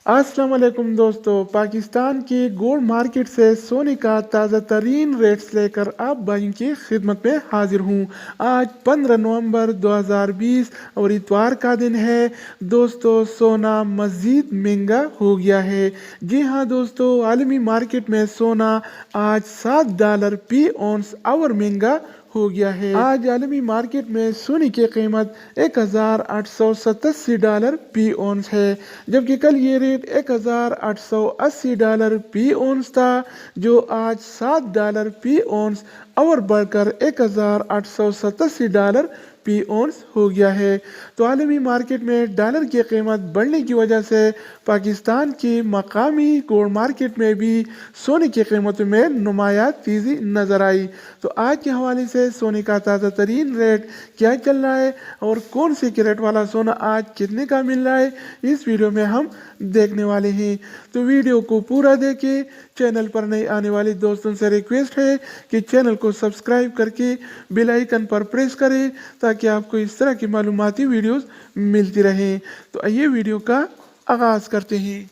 अस्सलाम वालेकुम दोस्तों, पाकिस्तान की गोल्ड मार्केट से सोने का ताज़ा तरीन रेट्स लेकर आप भाई की खिदमत में हाजिर हूँ। आज 15 नवंबर 2020 और इतवार का दिन है। दोस्तों, सोना मज़ीद महंगा हो गया है। जी हाँ दोस्तों, आलमी मार्केट में सोना आज $7 फी औंस और महंगा हो गया है। आज आलमी मार्केट में सोने की कीमत $1887 फी औंस है, जबकि कल ये रेट $1880 फी औंस था, जो आज $7 फी औंस और बढ़कर $1887 फी औंस हो गया है। तो आलमी मार्केट में डॉलर की कीमत बढ़ने की वजह से पाकिस्तान की मकामी गोल्ड मार्केट में भी सोने की कीमतों में नुमाया तेज़ी नज़र आई। तो आज के हवाले से सोने का ताज़ा तरीन रेट क्या चल रहा है और कौन से कैरेट वाला सोना आज कितने का मिल रहा है, इस वीडियो में हम देखने वाले हैं। तो वीडियो को पूरा देखें। चैनल पर नए आने वाले दोस्तों से रिक्वेस्ट है कि चैनल को सब्सक्राइब करके बेल आइकन पर प्रेस करें ताकि आपको इस तरह की मालूमाती वीडियोस मिलती रहें। तो आइए वीडियो का आगाज़ करते हैं।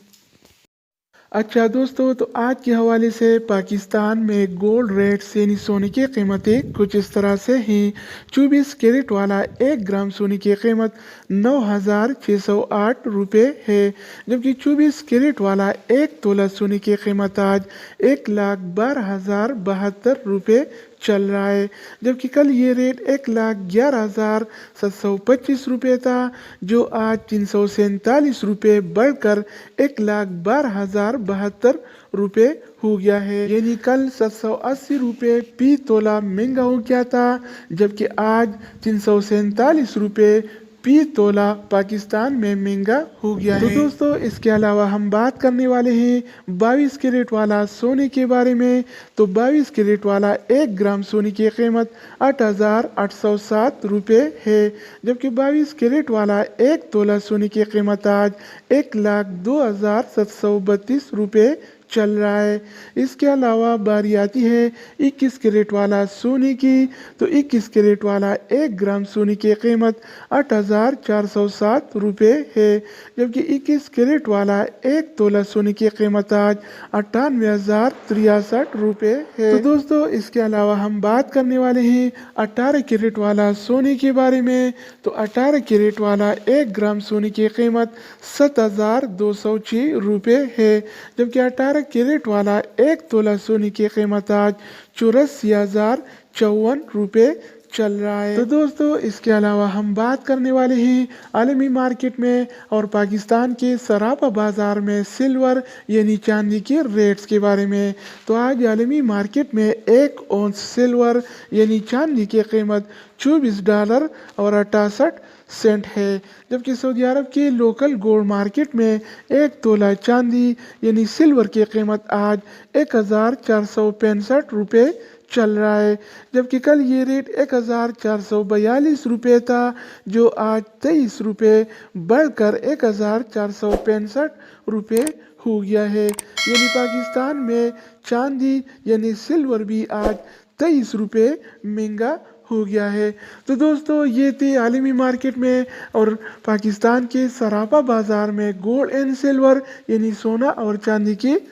अच्छा दोस्तों, तो आज के हवाले से पाकिस्तान में गोल्ड रेट्स यानी सोने की कीमतें कुछ इस तरह से हैं। 24 कैरेट वाला 1 ग्राम सोने की कीमत 9,608 रुपये है, जबकि 24 कैरेट वाला 1 तोला सोने की कीमत आज 1,12,072 रुपये चल रहा है, जबकि कल ये रेट 1,11,725 रुपये था, जो आज 347 रुपये बढ़कर 1,12,072 रुपये हो गया है। यानी कल 780 रुपये फी तोला महंगा हो गया था, जबकि आज 347 रुपये फी तोला पाकिस्तान में महंगा हो गया है। तो दोस्तों, इसके अलावा हम बात करने वाले हैं 22 कैरेट वाला सोने के बारे में। तो 22 कैरेट वाला 1 ग्राम सोने की कीमत 8,807 रुपये है, जबकि 22 कैरेट वाला 1 तोला सोने की कीमत आज 1,02,732 रुपये चल रहा है। इसके अलावा बारी आती है 21 कैरेट वाला सोने की। तो 21 कैरेट वाला 1 ग्राम सोने की कीमत 8,407 रुपये है, जबकि 21 कैरेट वाला 1 तोला सोने की कीमत आज 98,063 रुपये है। तो दोस्तों, इसके अलावा हम बात करने वाले हैं 18 कैरेट वाला सोने के बारे में। तो 18 कैरेट वाला 1 ग्राम सोने की कीमत 7,206 रुपये है, जबकि 18 कैरेट वाला 1 तोला सोने की कीमत आज 84,054 रुपये चल रहा है। तो दोस्तों, इसके अलावा हम बात करने वाले हैं आलमी मार्केट में और पाकिस्तान के सराफा बाजार में सिल्वर यानी चांदी के रेट्स के बारे में। तो आज आलमी मार्केट में 1 औंस सिल्वर यानी चांदी की कीमत $24 और 68 सेंट है, जबकि सऊदी अरब के लोकल गोल्ड मार्केट में 1 तोला चांदी यानी सिल्वर की कीमत आज 1,465 रुपये चल रहा है, जबकि कल ये रेट 1,442 रुपये था, जो आज 23 रुपये बढ़कर 1,465 रुपये हो गया है। यानी पाकिस्तान में चांदी यानी सिल्वर भी आज 23 रुपये महंगा हो गया है। तो दोस्तों, ये थे आलमी मार्केट में और पाकिस्तान के सराफा बाजार में गोल्ड एंड सिल्वर यानी सोना और चांदी की रेट।